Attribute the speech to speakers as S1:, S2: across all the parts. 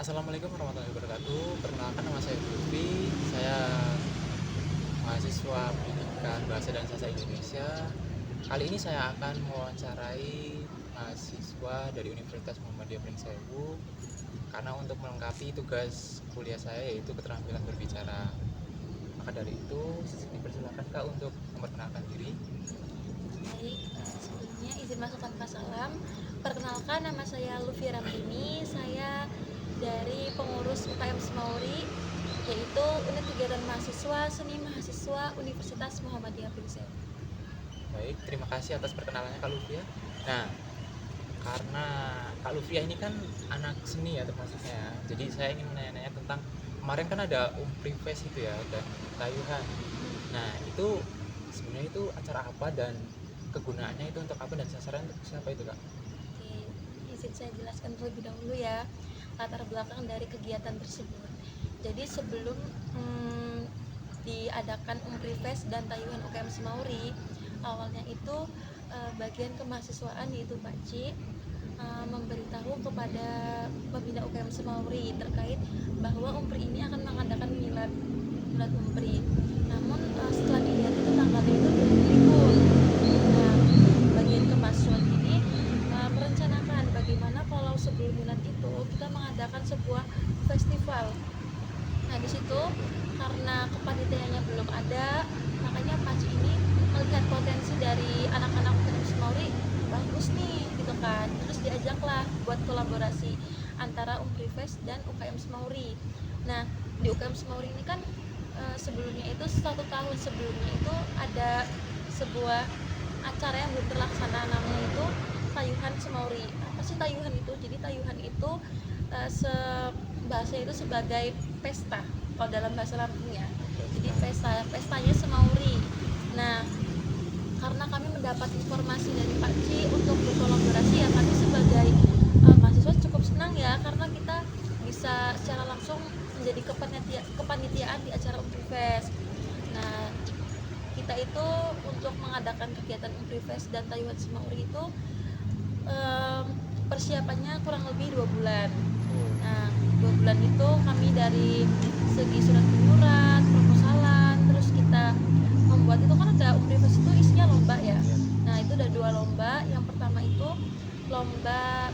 S1: Assalamualaikum warahmatullahi wabarakatuh. Perkenalkan, nama saya Lutfi. Saya mahasiswa Pendidikan Bahasa dan Sastra Indonesia. Kali ini saya akan mewawancarai mahasiswa dari Universitas Muhammadiyah Pringsewu karena untuk melengkapi tugas kuliah saya yaitu keterampilan berbicara. Maka dari itu, dipersilakan Kak untuk memperkenalkan diri.
S2: Baik, sebelumnya izin masuk tanpa salam. Perkenalkan, nama saya Lutfi Ramdini. Saya dari pengurus UKM Semauri, yaitu Unit Kegiatan Mahasiswa Seni Mahasiswa Universitas Muhammadiyah Pringsewu.
S1: Baik, terima kasih atas perkenalannya Kak Lufia. Nah, karena Kak Lufia ini kan anak seni ya termasuknya. Jadi saya ingin menanya-nanya tentang kemarin kan ada Umprifest itu ya dan Tayuhan. Nah, itu sebenarnya itu acara apa dan kegunaannya itu untuk apa dan sasaran untuk siapa itu Kak?
S2: Oke, izin saya jelaskan terlebih dahulu ya latar belakang dari kegiatan tersebut. Jadi sebelum diadakan Umprifest dan Tayuhan UKM Semauri, awalnya itu bagian kemahasiswaan yaitu Pak C memberitahu kepada pembina UKM Semauri terkait bahwa Umpri ini akan mengadakan milad Umpri. Namun setelah dilihat itu tanggalnya itu belum libur. Nah, bagian kemahasiswaan ini merencanakan bagaimana kalau sebelum milad itu kita mengadakan sebuah festival. Nah, di situ karena kepanitiaannya belum ada, makanya Pak C ini melihat potensi dari anak-anak UKM Semauri bagus nih gitu kan, terus diajaklah buat kolaborasi antara Umprifest dan UKM Semauri. Nah, di UKM Semauri ini kan sebelumnya itu 1 tahun sebelumnya itu ada sebuah acara yang belum terlaksana, namanya itu Tayuhan Semauri. Apa sih Tayuhan itu? Jadi Tayuhan itu bahasa itu sebagai pesta kalau dalam bahasa Lampungnya. Jadi pestanya Semauri. Nah, karena kami mendapat informasi dari Pak C untuk berkolaborasi, ya kami sebagai mahasiswa cukup senang ya, karena kita bisa secara langsung menjadi kepanitiaan di acara Umprifest. Nah, kita itu untuk mengadakan kegiatan Umprifest dan Tayuhan Semauri itu persiapannya kurang lebih 2 bulan. Nah, 2 bulan itu kami dari segi surat menyurat, proposalan, terus kita membuat itu kan ada Umprifest itu isinya lomba ya. Nah, itu ada 2 lomba. Yang pertama itu lomba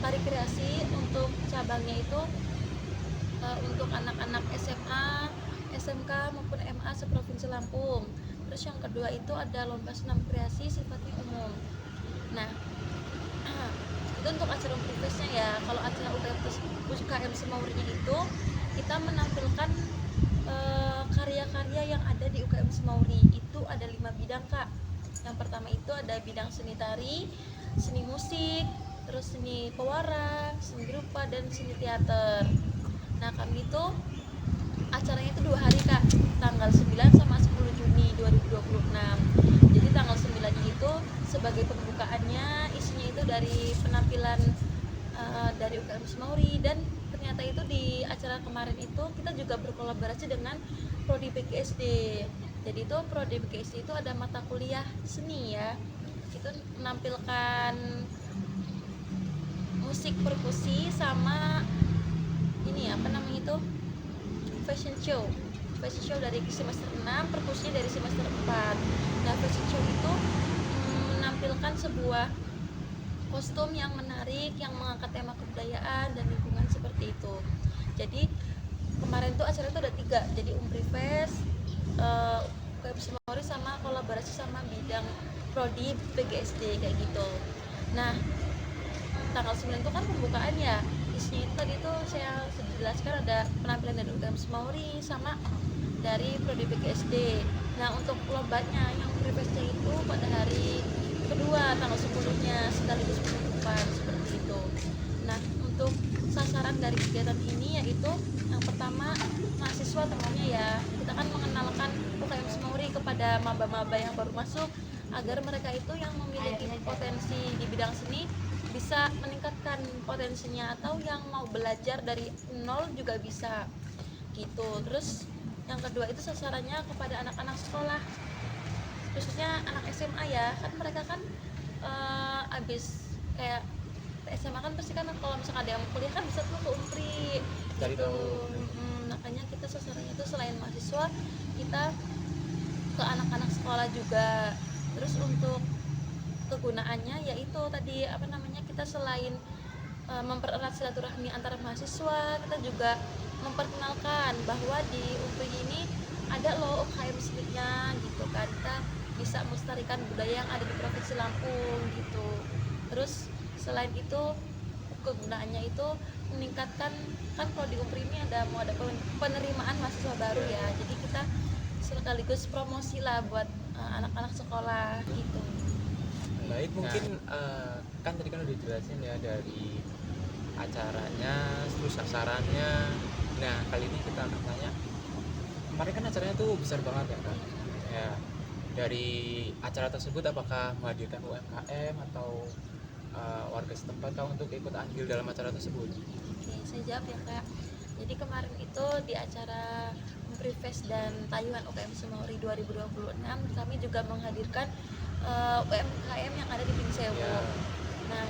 S2: tari kreasi untuk cabangnya itu untuk anak-anak SMA, SMK maupun MA seprovinsi Lampung. Terus yang kedua itu ada lomba senam kreasi sifatnya umum. Nah, itu untuk acara Umprifestnya ya. Kalau acara UKM Semaurinya itu kita menampilkan karya-karya yang ada di UKM Semauri. Itu ada 5 bidang Kak. Yang pertama itu ada bidang seni tari, seni musik, terus seni pewara, seni rupa, dan seni teater. Nah, kami itu acaranya itu 2 hari Kak, tanggal 9 sama 10 Juni 2026. Jadi tanggal 9 itu sebagai pembukaannya, isinya itu dari penampilan dari UKM Semauri. Dan ternyata itu di acara kemarin itu kita juga berkolaborasi dengan Prodi PGSD. Jadi itu Prodi PGSD itu ada mata kuliah seni ya, itu menampilkan musik perkusi sama ini apa namanya itu fashion show dari semester 6, perkusinya dari semester 4. Nah, fashion show itu menampilkan sebuah kostum yang menarik, yang mengangkat tema kebudayaan dan lingkungan seperti itu. Jadi kemarin tuh acara itu ada 3, jadi Umprifest, UKM Semauri sama kolaborasi sama bidang Prodi PGSD kayak gitu. Nah, tanggal 9 itu kan pembukaan ya, isinya itu tadi tuh saya jelaskan ada penampilan dari UKM Semauri sama dari Prodi PGSD. Nah, untuk lombanya yang Umprifestnya itu pada hari kedua tanggal 10-nya sekaligus penutupan seperti itu. Nah, untuk sasaran dari kegiatan ini yaitu yang pertama mahasiswa tentunya ya, kita kan mengenalkan UKM Semauri kepada maba-maba yang baru masuk agar mereka itu yang memiliki potensi di bidang seni bisa meningkatkan potensinya, atau yang mau belajar dari nol juga bisa gitu. Terus yang kedua itu sasarannya kepada anak-anak sekolah, khususnya anak SMA ya, kan mereka kan abis kayak SMA kan pasti kan kalau misalkan ada yang mau kuliah kan bisa tuh ke Umpri
S1: Cari
S2: gitu.
S1: tahu.
S2: Makanya kita sasarannya itu selain mahasiswa, kita ke anak-anak sekolah juga. Terus untuk kegunaannya yaitu tadi apa namanya, kita selain mempererat silaturahmi antar mahasiswa, kita juga memperkenalkan bahwa di UPI ini ada loh UKM miliknya gitu kan. Kita bisa melestarikan budaya yang ada di Provinsi Lampung gitu. Terus selain itu kegunaannya itu meningkatkan, kan kalau di UPRI ini mau ada penerimaan mahasiswa baru ya, jadi kita sekaligus promosi lah buat anak-anak sekolah gitu.
S1: Baik, mungkin kan tadi kan udah dijelasin ya dari acaranya, terus sasarannya. Nah, kali ini kita akan tanya, kemarin kan acaranya tuh besar banget ya kan? Ya, dari acara tersebut apakah menghadirkan UMKM atau warga setempat kah untuk ikut andil dalam acara tersebut?
S2: Oke, saya jawab ya Kak. Jadi kemarin itu di acara Prefest dan Tayuan UKM Semauri 2026 kami juga menghadirkan UMKM yang ada di Pingsewu.
S1: Ya.
S2: Nah,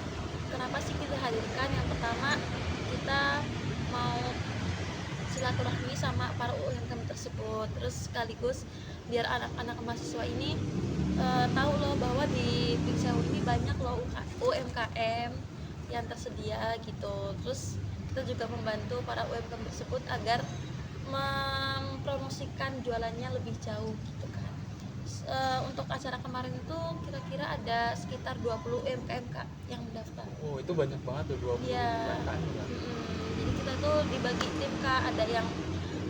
S2: kenapa sih kita hadirkan? Yang pertama, kita mau silaturahmi sama para UMKM tersebut. Terus sekaligus biar anak-anak mahasiswa ini tahu loh bahwa di Pingsewu ini banyak loh UMKM yang tersedia gitu. Terus kita juga membantu para UMKM tersebut agar mempromosikan jualannya lebih jauh gitu kan. Untuk acara kemarin itu kira-kira ada sekitar 20 UMKM Kak yang mendaftar.
S1: Oh, itu banyak banget tuh, 20
S2: Iya.
S1: UMKM ya.
S2: Jadi kita tuh dibagi tim Kak, ada yang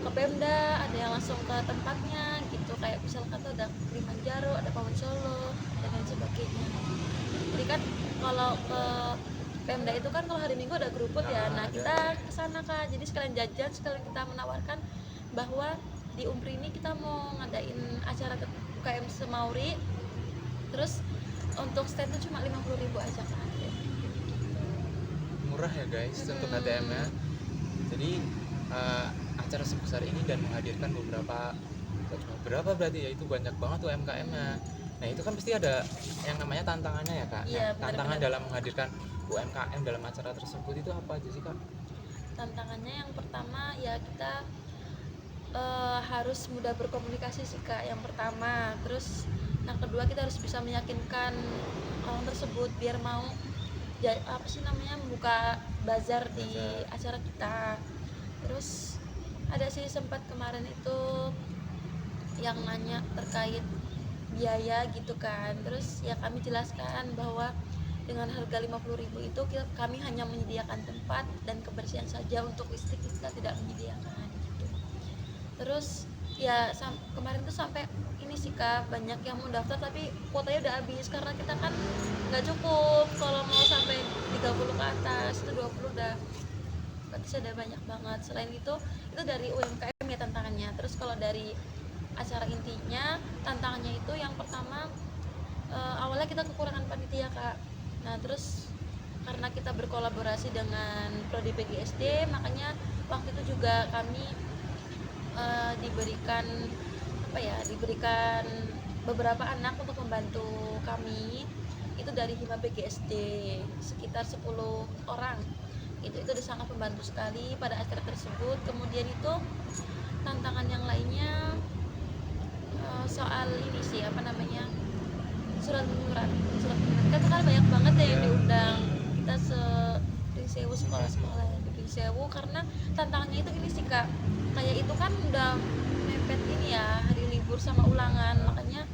S2: ke Pemda, ada yang langsung ke tempatnya gitu, kayak misalkan tuh ada Kilimanjaro, ada Pawon Solo dan lain sebagainya. Jadi kan kalau ke Pemda itu kan kalau hari Minggu ada geruput ya. Nah, kita ke sana Kak. Jadi sekalian jajan, sekalian kita menawarkan bahwa di Umpri ini kita mau ngadain acara UKM Semauri. Terus untuk stand itu cuma 50.000 aja Kak.
S1: Murah ya guys untuk ATM-nya. Jadi acara sebesar ini dan menghadirkan beberapa berarti ya, itu banyak banget UMKM-nya. Nah, itu kan pasti ada yang namanya tantangannya ya Kak.
S2: Iya,
S1: Nah, tantangan dalam menghadirkan UMKM dalam acara tersebut itu apa aja sih Kak?
S2: Tantangannya yang pertama ya kita harus mudah berkomunikasi sih Kak, yang pertama. Terus yang kedua kita harus bisa meyakinkan orang tersebut biar mau membuka bazar di acara kita. Terus ada sih sempat kemarin itu yang nanya terkait biaya gitu kan. Terus ya kami jelaskan bahwa dengan harga 50.000 itu kami hanya menyediakan tempat dan kebersihan saja, untuk listrik kita tidak menyediakan gitu. Terus ya kemarin tuh sampai ini sih Kak, banyak yang mau daftar tapi kuotanya udah habis karena kita kan nggak cukup kalau mau sampai 30 ke atas, itu 20 udah berarti sudah banyak banget. Selain itu dari UMKM ya tantangannya. Terus kalau dari acara intinya, tantangannya itu yang pertama awalnya kita kekurangan panitia Kak. Nah terus karena kita berkolaborasi dengan Prodi PGSD, makanya waktu itu juga kami diberikan beberapa anak untuk membantu kami, itu dari Hima PGSD sekitar 10 orang. Itu udah sangat membantu sekali pada acara tersebut. Kemudian itu tantangan yang lainnya soal ini sih surat menyurat kan sekarang banyak banget ya yang diundang, kita Pringsewu sekolah-sekolah di Pringsewu, karena tantangannya itu ini sih Kak, kayak itu kan udah mepet ini ya hari libur sama ulangan, makanya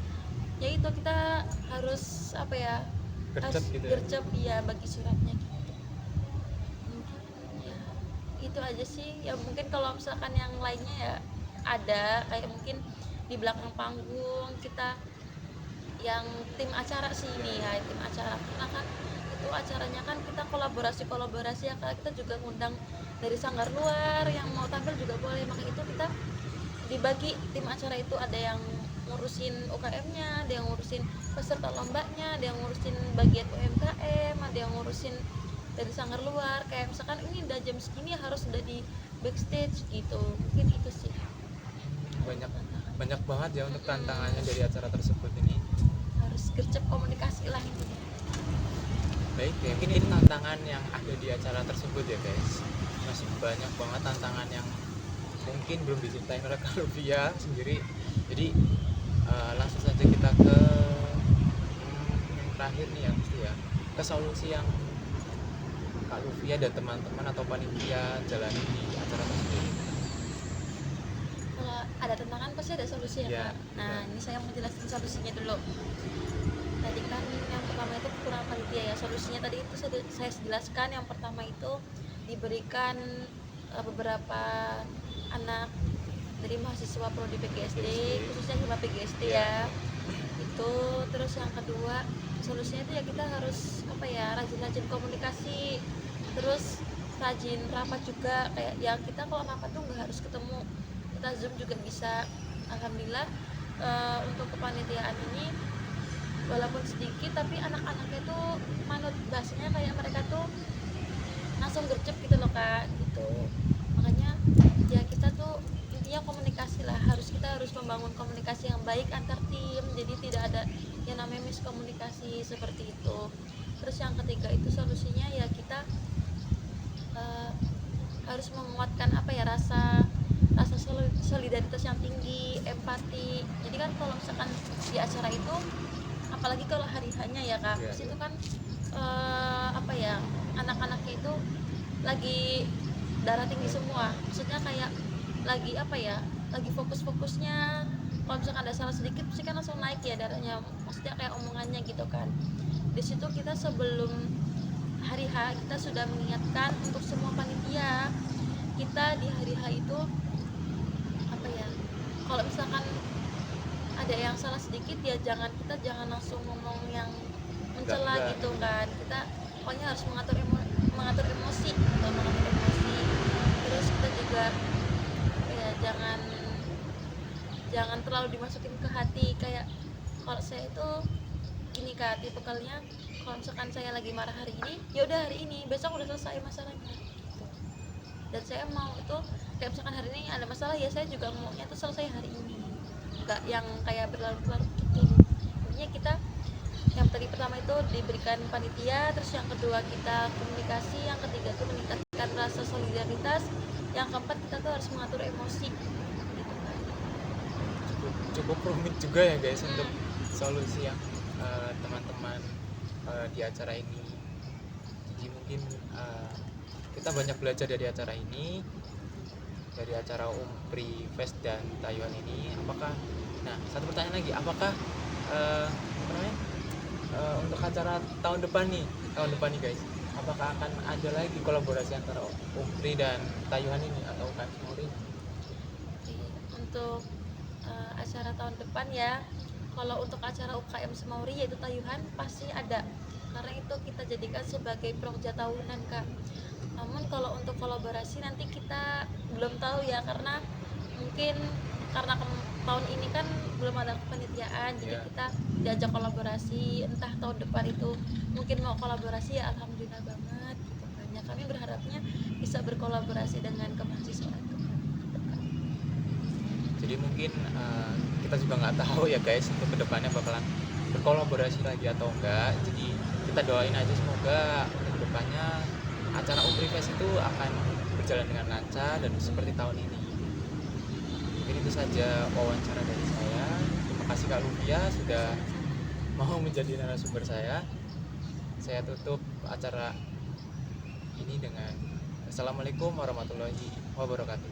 S2: ya itu kita harus gercep ya bagi suratnya gitu. Ya, itu aja sih ya. Mungkin kalau misalkan yang lainnya ya ada kayak mungkin di belakang panggung kita yang tim acara sih ini ya, tim acara, karena kan itu acaranya kan kita kolaborasi ya Kak. Kita juga ngundang dari sanggar luar yang mau tampil juga boleh, makanya itu kita dibagi tim acara itu, ada yang ngurusin UKM-nya, ada yang ngurusin peserta lombanya, ada yang ngurusin bagian UMKM, ada yang ngurusin dari sanggar luar. Kayak misalkan ini udah jam segini harus udah di backstage gitu. Mungkin itu sih.
S1: Banyak banget ya untuk tantangannya dari acara tersebut ini.
S2: Harus gercep komunikasi lah intinya.
S1: baik ya. Mungkin ini tantangan yang ada di acara tersebut ya guys, masih banyak banget tantangan yang mungkin belum diceritain oleh Kak Luvia sendiri. Jadi langsung saja kita ke yang terakhir nih ya, mesti ya, ke solusi yang Kak Luvia dan teman-teman atau panitia jalani di acara tersebut.
S2: Kalau ada tantangan pasti ada solusi ya,
S1: Ya,
S2: Kak. Nah, ini saya mau jelasin solusinya dulu. Tadi kan yang pertama itu kekurangan panitia ya. Solusinya tadi itu saya jelaskan. Yang pertama itu diberikan beberapa anak dari mahasiswa prodi PGSD, khususnya hima PGSD ya. Itu terus yang kedua solusinya itu ya kita harus rajin-rajin komunikasi, terus rajin rapat juga. Kayak yang kita kalau rapat tuh nggak harus ketemu, kita Zoom juga bisa. Alhamdulillah untuk kepanitiaan ini walaupun sedikit tapi anak-anaknya tuh manut, bahasanya kayak mereka tuh langsung gercep gitu loh Kak, gitu. Makanya ya kita tuh intinya komunikasi lah, kita harus membangun komunikasi yang baik antar tim, jadi tidak ada yang namanya miskomunikasi seperti itu. Terus yang ketiga itu solusinya ya kita harus menguatkan rasa solidaritas yang tinggi, empati. Jadi kan kalau misalkan di acara itu, apalagi kalau hari hanya ya Kak, terus itu kan anak-anaknya itu lagi darah tinggi semua, maksudnya kayak lagi lagi fokus-fokusnya. Kalau misalkan ada salah sedikit pasti kan langsung naik ya darahnya, maksudnya kayak omongannya gitu kan. Di situ kita sebelum hari H kita sudah mengingatkan untuk semua panitia kita di hari H itu kalau misalkan ada yang salah sedikit ya kita jangan langsung ngomong yang mencela gitu kan. Kita pokoknya harus mengatur emosi. Terus kita juga jangan terlalu dimasukin ke hati. Kayak kalau saya itu gini Kak, tipikalnya kalau misalkan saya lagi marah hari ini, ya udah hari ini, besok udah selesai masalahnya gitu. Dan saya mau itu kayak misalkan hari ini ada masalah ya saya juga maunya itu selesai hari ini, nggak yang kayak berlarut-larut gitu. Intinya kita yang tadi pertama itu diberikan panitia, terus yang kedua kita komunikasi, yang ketiga itu meningkatkan rasa solidaritas, yang keempat kita tuh harus mengatur emosi gitu kan.
S1: Cukup rumit juga ya guys untuk solusi yang teman-teman di acara ini. Jadi mungkin kita banyak belajar dari acara ini, dari acara Umpri Fest dan Taiwan ini. Satu pertanyaan lagi, apakah untuk acara tahun depan nih guys, apakah akan ada lagi kolaborasi antara Umpri dan Taiwan ini atau UKM Semauri?
S2: Untuk acara tahun depan ya, kalau untuk acara UKM Semauri yaitu Tayuhan pasti ada, karena itu kita jadikan sebagai proja tahunan Kak. Namun kalau untuk kolaborasi nanti kita belum tahu ya, karena mungkin karena tahun ini kan belum ada kepanitiaan, jadi kita diajak kolaborasi. Entah tahun depan itu mungkin mau kolaborasi ya alhamdulillah banget gitu kan. Ya kami berharapnya bisa berkolaborasi dengan kemahasiswaan.
S1: Jadi mungkin kita juga nggak tahu ya guys untuk kedepannya bakalan berkolaborasi lagi atau enggak. Jadi kita doain aja semoga kedepannya acara Umpri Fest itu akan berjalan dengan lancar dan seperti tahun ini. Mungkin itu saja wawancara dari saya. Terima kasih Kak Luvia sudah mau menjadi narasumber saya. Saya tutup acara ini dengan Assalamualaikum warahmatullahi wabarakatuh.